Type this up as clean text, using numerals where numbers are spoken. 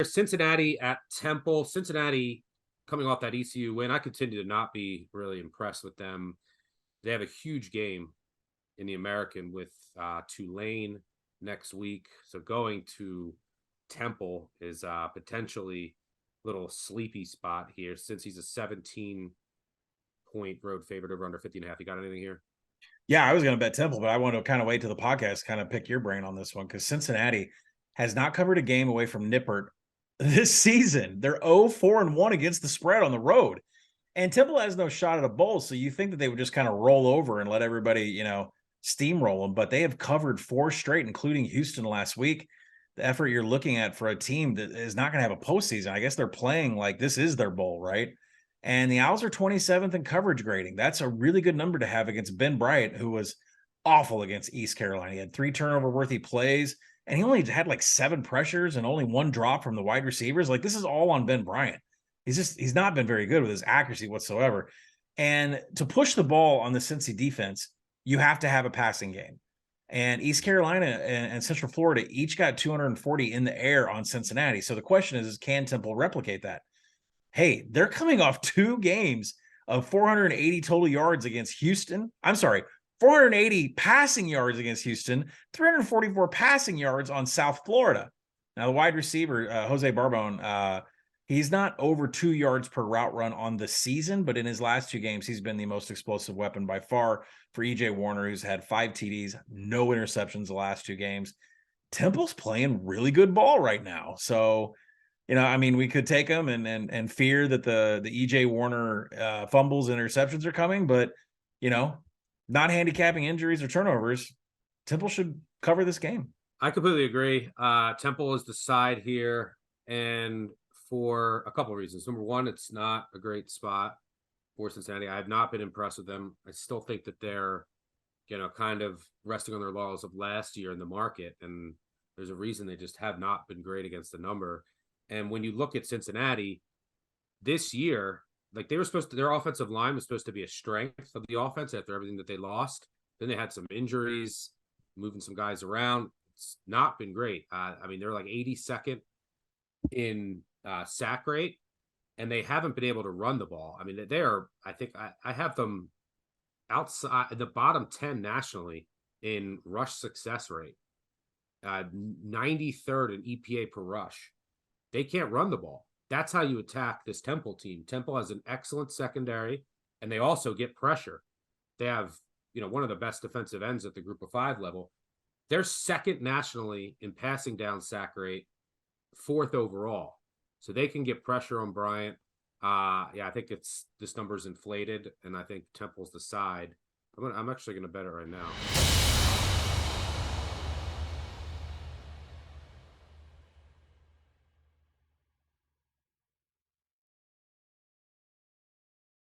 Cincinnati at Temple. Cincinnati coming off that ECU win. I continue to not be really impressed with them. They have a huge game in the American with Tulane next week. So going to Temple is potentially a little sleepy spot here since he's a 17-point road favorite over under 50.5. You got anything here? Yeah, I was going to bet Temple, but I want to kind of wait to the podcast, kind of pick your brain on this one because Cincinnati has not covered a game away from Nippert this season. They're 0-4-1 against the spread on the road. And Temple has no shot at a bowl, so you think that they would just kind of roll over and let everybody, steamroll them. But they have covered 4 straight, including Houston last week. The effort you're looking at for a team that is not going to have a postseason. I guess they're playing like this is their bowl, right? And the Owls are 27th in coverage grading. That's a really good number to have against Ben Bryant, who was awful against East Carolina. He had 3 turnover-worthy plays, and he only had like 7 pressures and only 1 drop from the wide receivers. Like, this is all on Ben Bryant. He's not been very good with his accuracy whatsoever. And to push the ball on the Cincy defense, you have to have a passing game. And East Carolina and Central Florida each got 240 in the air on Cincinnati. So the question is can Temple replicate that? Hey, they're coming off 2 games of 480 total yards against Houston. I'm sorry, 480 passing yards against Houston, 344 passing yards on South Florida. Now, the wide receiver, Jose Barbone, he's not over 2 yards per route run on the season, but in his last 2 games, he's been the most explosive weapon by far for EJ Warner, who's had 5 TDs, no interceptions the last 2 games. Temple's playing really good ball right now. So, we could take them and fear that the EJ Warner fumbles and interceptions are coming, but, not handicapping injuries or turnovers, Temple should cover this game. I completely agree. Temple is the side here, and for a couple of reasons. Number one, it's not a great spot for Cincinnati. I have not been impressed with them. I still think that they're, kind of resting on their laurels of last year in the market, and there's a reason they just have not been great against the number. And when you look at Cincinnati this year, like their offensive line was supposed to be a strength of the offense after everything that they lost. Then they had some injuries, moving some guys around. It's not been great. They're like 82nd in sack rate, and they haven't been able to run the ball. I mean, they are, I think I have them outside the bottom 10 nationally in rush success rate, 93rd in EPA per rush. They can't run the ball. That's how you attack this Temple team. Temple has an excellent secondary, and they also get pressure. They have, one of the best defensive ends at the group of 5 level. They're second nationally in passing down sack rate, 4th overall. So they can get pressure on Bryant. I think this number's inflated, and I think Temple's the side. I'm actually going to bet it right now.